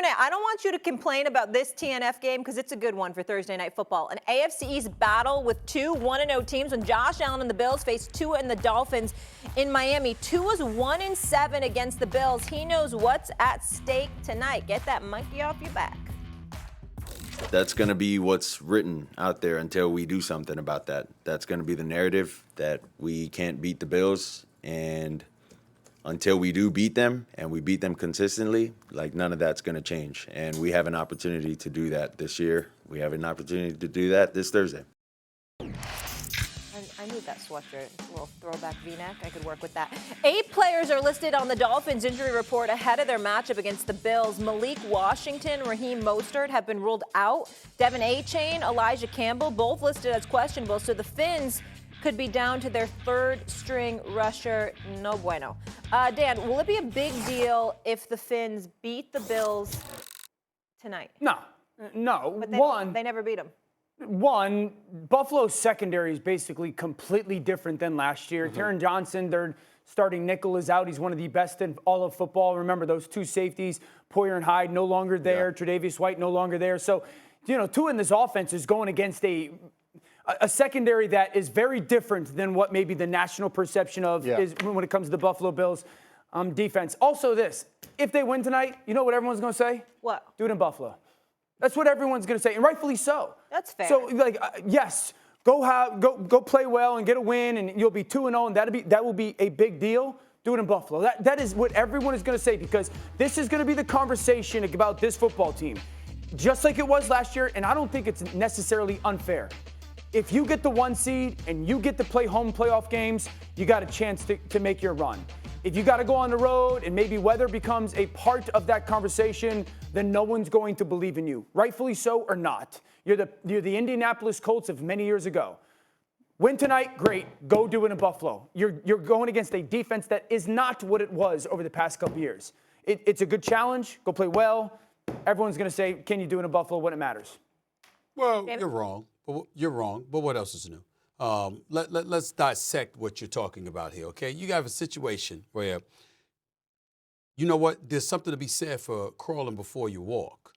Stephen A., I don't want you to complain about this TNF game because it's a good one for Thursday Night Football. An AFC East battle with two 1-0 teams when Josh Allen and the Bills face Tua and the Dolphins in Miami. Tua's 1-7 against the Bills. He knows what's at stake tonight. Get that monkey off your back. That's going to be what's written out there until we do something about that. That's going to be the narrative that we can't beat the Bills, and until we do beat them and we beat them consistently, like none of that's going to change. And we have an opportunity to do that this year. We have an opportunity to do that this Thursday. I need that sweatshirt. A little throwback V-neck. I could work with that. 8 players are listed on the Dolphins injury report ahead of their matchup against the Bills. Malik Washington, Raheem Mostert have been ruled out. Devin A-Chain, Elijah Campbell, both listed as questionable. So the Fins could be down to their third-string rusher, no bueno. Dan, will it be a big deal if the Fins beat the Bills tonight? No. But they never beat them. One, Buffalo's secondary is basically completely different than last year. Taron Johnson, their starting nickel, is out. He's one of the best in all of football. Remember, those two safeties, Poyer and Hyde, no longer there. Yeah. Tre'Davious White, no longer there. So, Tua in this offense is going against a secondary that is very different than what maybe the national perception of is when it comes to the Buffalo Bills defense. Also this, if they win tonight, you know what everyone's going to say? What? Do it in Buffalo. That's what everyone's going to say, and rightfully so. That's fair. So, yes, go play well and get a win, and you'll be 2-0, and that will be a big deal. Do it in Buffalo. That is what everyone is going to say, because this is going to be the conversation about this football team, just like it was last year, and I don't think it's necessarily unfair. If you get the 1 seed and you get to play home playoff games, you got a chance to make your run. If you got to go on the road and maybe weather becomes a part of that conversation, then no one's going to believe in you, rightfully so or not. You're the Indianapolis Colts of many years ago. Win tonight, great. Go do it in Buffalo. You're going against a defense that is not what it was over the past couple years. It's a good challenge. Go play well. Everyone's going to say, can you do it in Buffalo when it matters? Well, you're wrong. You're wrong, but what else is new? Let's dissect what you're talking about here, okay? You have a situation where, you know what, there's something to be said for crawling before you walk.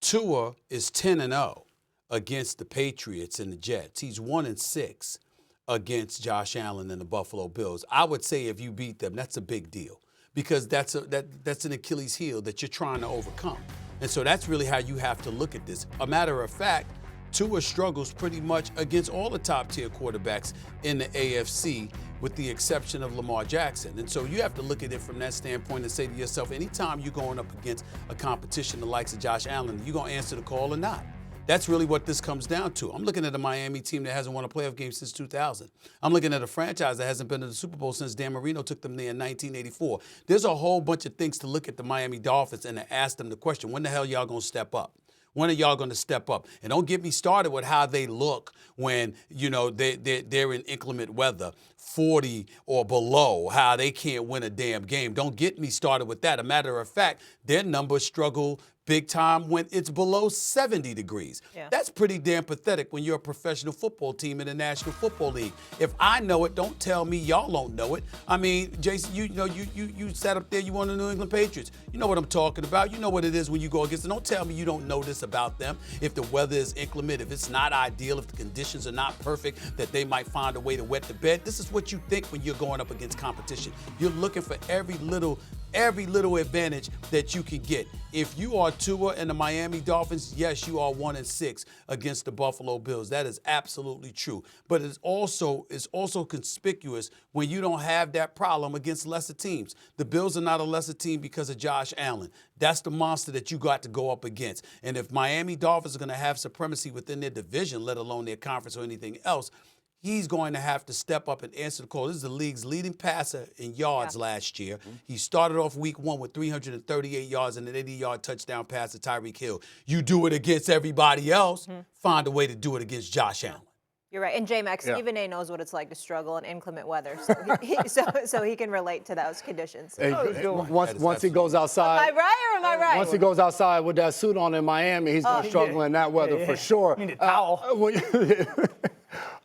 Tua is 10-0 against the Patriots and the Jets. He's 1-6 against Josh Allen and the Buffalo Bills. I would say if you beat them, that's a big deal, because that's an Achilles heel that you're trying to overcome. And so that's really how you have to look at this. A matter of fact, Tua struggles pretty much against all the top-tier quarterbacks in the AFC, with the exception of Lamar Jackson. And so you have to look at it from that standpoint and say to yourself, anytime you're going up against a competition the likes of Josh Allen, you're going to answer the call or not. That's really what this comes down to. I'm looking at a Miami team that hasn't won a playoff game since 2000. I'm looking at a franchise that hasn't been to the Super Bowl since Dan Marino took them there in 1984. There's a whole bunch of things to look at the Miami Dolphins and to ask them the question, when the hell y'all going to step up? When are y'all going to step up? And don't get me started with how they look when, they're in inclement weather, 40 or below, how they can't win a damn game. Don't get me started with that. A matter of fact, their numbers struggle big time when it's below 70 degrees. Yeah. That's pretty damn pathetic when you're a professional football team in the National Football League. If I know it, don't tell me y'all don't know it. I mean, Jason, you sat up there, you won the New England Patriots. You know what I'm talking about. You know what it is when you go against them. Don't tell me you don't know this about them. If the weather is inclement, if it's not ideal, if the conditions are not perfect, that they might find a way to wet the bed. This is what you think when you're going up against competition. You're looking for every little advantage that you can get. If you are Tua and the Miami Dolphins, yes, you are 1-6 against the Buffalo Bills. That is absolutely true. But it's also conspicuous when you don't have that problem against lesser teams. The Bills are not a lesser team because of Josh Allen. That's the monster that you got to go up against. And if Miami Dolphins are going to have supremacy within their division, let alone their conference or anything else, he's going to have to step up and answer the call. This is the league's leading passer in yards last year. He started off week 1 with 338 yards and an 80-yard touchdown pass to Tyreek Hill. You do it against everybody else, find a way to do it against Josh Allen. You're right. And J-Max, Stephen A. knows what it's like to struggle in inclement weather, so he can relate to those conditions. Hey, once he goes outside. Am I right or am I right? Once he goes outside with that suit on in Miami, he's going to struggle in that weather for sure. You need a towel.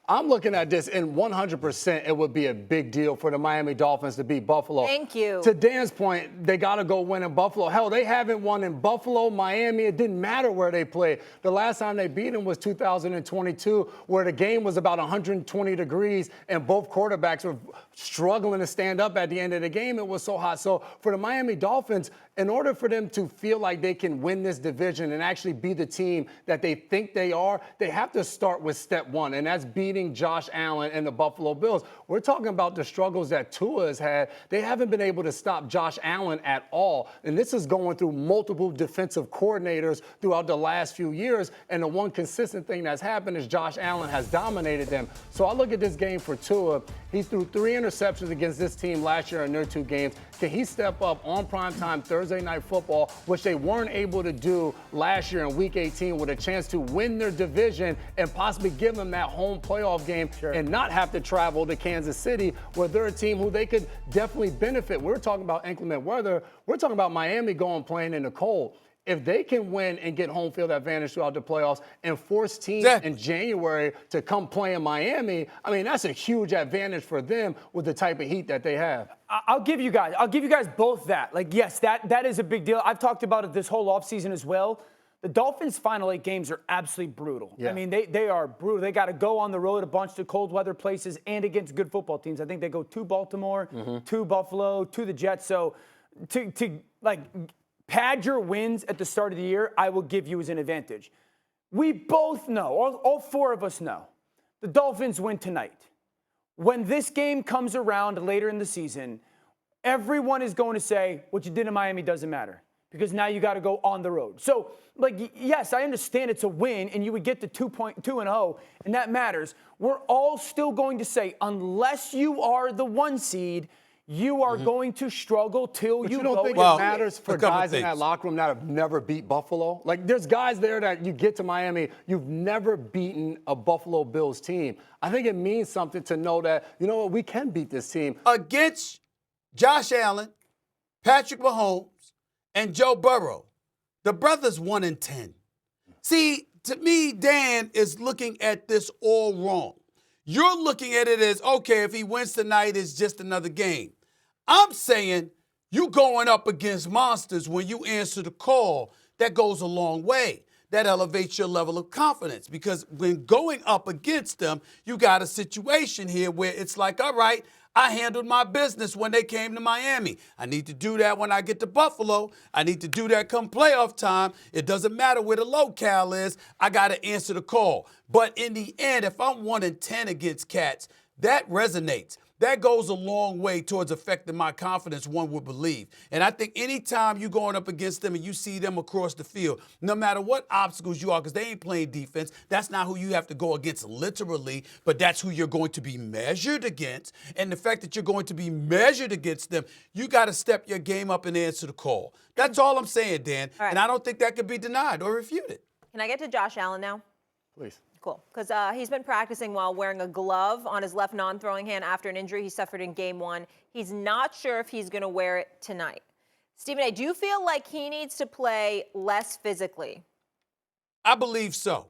I'm looking at this, and 100% it would be a big deal for the Miami Dolphins to beat Buffalo. Thank you. To Dan's point, they got to go win in Buffalo. Hell, they haven't won in Buffalo, Miami. It didn't matter where they played. The last time they beat them was 2022, where the game was about 120 degrees, and both quarterbacks were struggling to stand up at the end of the game. It was so hot. So for the Miami Dolphins, in order for them to feel like they can win this division and actually be the team that they think they are, they have to start with step one, and that's beating Josh Allen and the Buffalo Bills. We're talking about the struggles that Tua has had. They haven't been able to stop Josh Allen at all, and this is going through multiple defensive coordinators throughout the last few years, and the one consistent thing that's happened is Josh Allen has dominated them. So I look at this game for Tua. He threw 3 interceptions against this team last year in their 2 games. Can he step up on primetime Thursday Night Football, which they weren't able to do last year in Week 18, with a chance to win their division and possibly give them that home playoff game and not have to travel to Kansas City, where they're a team who they could definitely benefit? We're talking about inclement weather. We're talking about Miami going playing in the cold. If they can win and get home field advantage throughout the playoffs and force teams in January to come play in Miami, I mean, that's a huge advantage for them with the type of heat that they have. I'll give you guys both that. Like, yes, that is a big deal. I've talked about it this whole offseason as well. The Dolphins' final 8 games are absolutely brutal. Yeah. I mean, they are brutal. They got to go on the road a bunch to cold weather places and against good football teams. I think they go to Baltimore, to Buffalo, to the Jets. So to pad your wins at the start of the year, I will give you as an advantage. We both know, all 4 of us know, the Dolphins win tonight. When this game comes around later in the season, everyone is going to say, what you did in Miami doesn't matter, because now you got to go on the road. So, yes, I understand it's a win, and you would get to 2-0, and that matters. We're all still going to say, unless you are the 1 seed, you are going to struggle till but you don't go. Think it matters for guys in that locker room that have never beat Buffalo? Like, there's guys there that you get to Miami, you've never beaten a Buffalo Bills team. I think it means something to know that, you know what, we can beat this team. Against Josh Allen, Patrick Mahomes, and Joe Burrow, the brothers 1-10. See, to me, Dan is looking at this all wrong. You're looking at it as, okay, if he wins tonight, it's just another game. I'm saying you going up against monsters when you answer the call. That goes a long way. That elevates your level of confidence, because when going up against them, you got a situation here where it's like, all right, I handled my business when they came to Miami. I need to do that when I get to Buffalo. I need to do that come playoff time. It doesn't matter where the locale is. I got to answer the call. But in the end, if I'm 1-10 against cats, that resonates. That goes a long way towards affecting my confidence, one would believe. And I think anytime you're going up against them and you see them across the field, no matter what obstacles you are, because they ain't playing defense, that's not who you have to go against literally, but that's who you're going to be measured against. And the fact that you're going to be measured against them, you got to step your game up and answer the call. That's all I'm saying, Dan. Right. And I don't think that could be denied or refuted. Can I get to Josh Allen now? Please. Cool, because he's been practicing while wearing a glove on his left non-throwing hand after an injury he suffered in Game 1. He's not sure if he's going to wear it tonight. Stephen A., do you feel like he needs to play less physically? I believe so.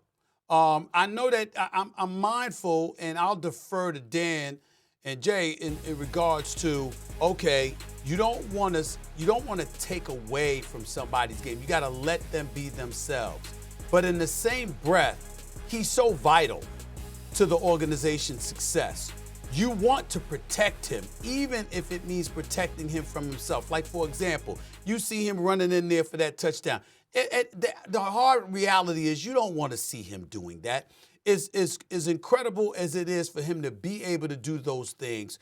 I know that I'm mindful, and I'll defer to Dan and Jay in regards to, okay, you don't want to take away from somebody's game. You got to let them be themselves. But in the same breath, he's so vital to the organization's success. You want to protect him, even if it means protecting him from himself. Like, for example, you see him running in there for that touchdown. The hard reality is you don't want to see him doing that. As incredible as it is for him to be able to do those things,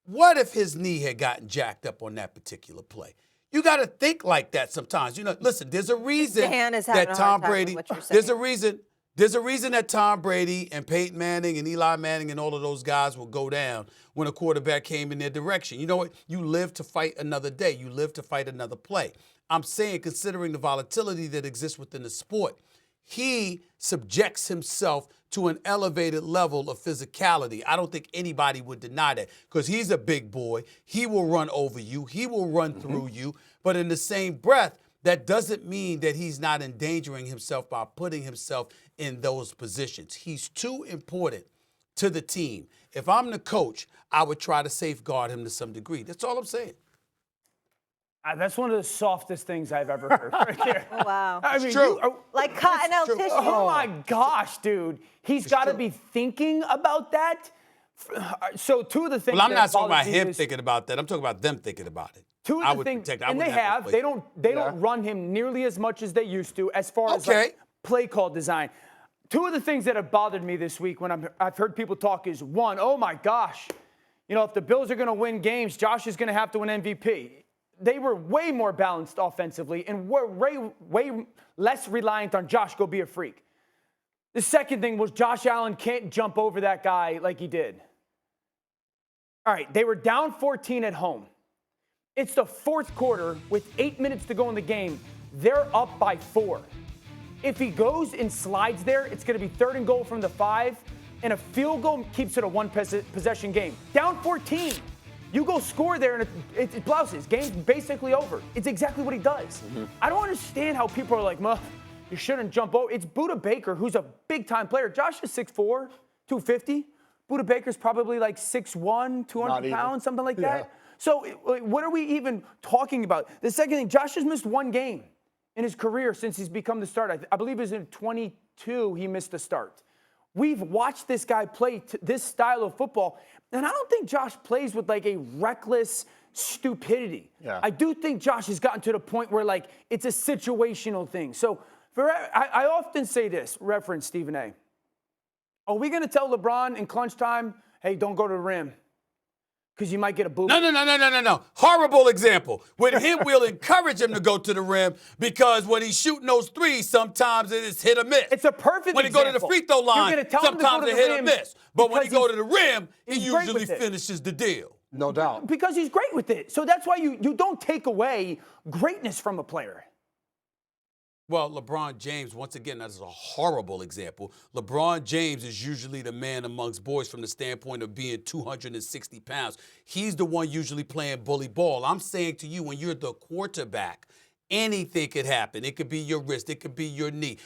what if his knee had gotten jacked up on that particular play? You got to think like that sometimes. You know, listen, there's a reason that Tom Brady, There's a reason that Tom Brady and Peyton Manning and Eli Manning and all of those guys will go down when a quarterback came in their direction. You know what? You live to fight another day. You live to fight another play. I'm saying, considering the volatility that exists within the sport, he subjects himself to an elevated level of physicality. I don't think anybody would deny that, because he's a big boy. He will run over you. He will run through you. But in the same breath, that doesn't mean that he's not endangering himself by putting himself in those positions. He's too important to the team. If I'm the coach, I would try to safeguard him to some degree. That's all I'm saying. That's one of the softest things I've ever heard. Right there. Oh, wow. I mean, true. Like cottonelle tissue. Oh my gosh, dude. He's got to be thinking about that. So two of the things. Well, I'm not talking about bothers me him is thinking about that. I'm talking about them thinking about it. Two I of the would things, protect- I and they wouldn't have. to They play. don't run him nearly as much as they used to, as far as like play call design. Two of the things that have bothered me this week when I've heard people talk is one, oh my gosh, you know, if the Bills are going to win games, Josh is going to have to win MVP. They were way more balanced offensively and were way less reliant on Josh go be a freak. The second thing was Josh Allen can't jump over that guy like he did. All right, they were down 14 at home. It's the fourth quarter with 8 minutes to go in the game. They're up by 4. If he goes and slides there, it's going to be 3rd and goal from the 5, and a field goal keeps it a one-possession game. Down 14. You go score there, and it blouses. Game's basically over. It's exactly what he does. I don't understand how people are like, you shouldn't jump over. It's Budda Baker, who's a big-time player. Josh is 6'4", 250. Budda Baker's probably like 6'1", 200 pounds, something like that. So what are we even talking about? The second thing, Josh has missed 1 game in his career since he's become the starter. I believe it was in 22 he missed the start. We've watched this guy play this style of football, and I don't think Josh plays with like a reckless stupidity. I do think Josh has gotten to the point where like it's a situational thing. So I often say this, reference Stephen A. Are we going to tell LeBron in crunch time, hey, don't go to the rim? Because you might get a boo. No. Horrible example. With him, we'll encourage him to go to the rim because when he's shooting those threes, sometimes it is hit or miss. It's a perfect when example. When he go to the free throw line, sometimes it hit or miss. But when he go to the rim, he usually finishes the deal. No doubt. Because he's great with it. So that's why you don't take away greatness from a player. Well, LeBron James, once again, that is a horrible example. LeBron James is usually the man amongst boys from the standpoint of being 260 pounds. He's the one usually playing bully ball. I'm saying to you, when you're the quarterback, anything could happen. It could be your wrist. It could be your knee.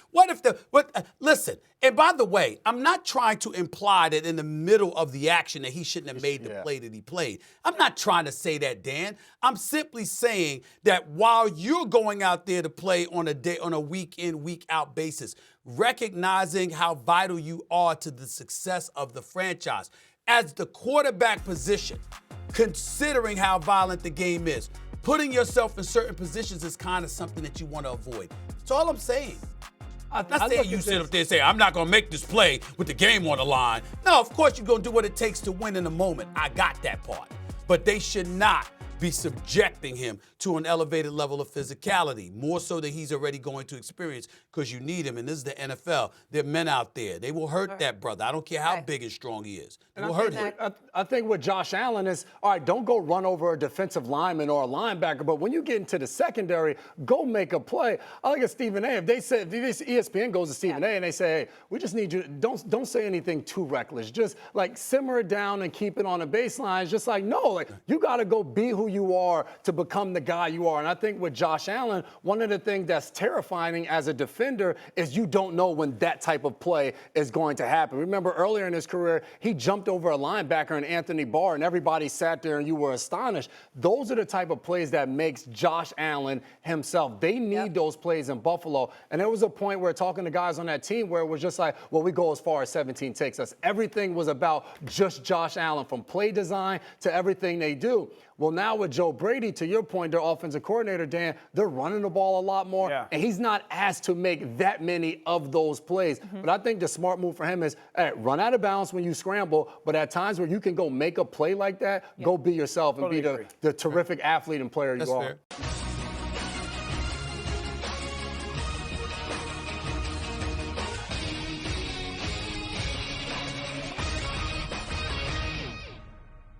Listen, and by the way, I'm not trying to imply that in the middle of the action that he shouldn't have made the play that he played. I'm not trying to say that, Dan. I'm simply saying that while you're going out there to play on a week in, week out basis, recognizing how vital you are to the success of the franchise, as the quarterback position, considering how violent the game is, putting yourself in certain positions is kind of something that you want to avoid. That's all I'm saying. I'm not saying you sit up there and say, I'm not going to make this play with the game on the line. No, of course you're going to do what it takes to win in the moment. I got that part. But they should not be subjecting him to an elevated level of physicality, more so than he's already going to experience, because you need him. And this is the NFL. There are men out there. They will hurt that brother. I don't care how big and strong he is. They will hurt him. I think with Josh Allen is, all right, don't go run over a defensive lineman or a linebacker, but when you get into the secondary, go make a play. I look at Stephen A. If ESPN goes to Stephen A. and they say, hey, we just need you, don't say anything too reckless. Just like simmer it down and keep it on the baseline. It's just like, no, like you got to go be who you are to become the guy you are. And I think with Josh Allen, one of the things that's terrifying as a defender is you don't know when that type of play is going to happen. Remember earlier in his career, he jumped over a linebacker in Anthony Barr and everybody sat there and you were astonished. Those are the type of plays that makes Josh Allen himself. They need those plays in Buffalo. And there was a point where talking to guys on that team where it was just like, well, we go as far as 17 takes us. Everything was about just Josh Allen, from play design to everything they do. Well, now with Joe Brady, to your point, their offensive coordinator, Dan, they're running the ball a lot more, and he's not asked to make that many of those plays. But I think the smart move for him is, hey, run out of bounds when you scramble, but at times where you can go make a play like that, go be yourself and be the terrific athlete and player you are. Fair.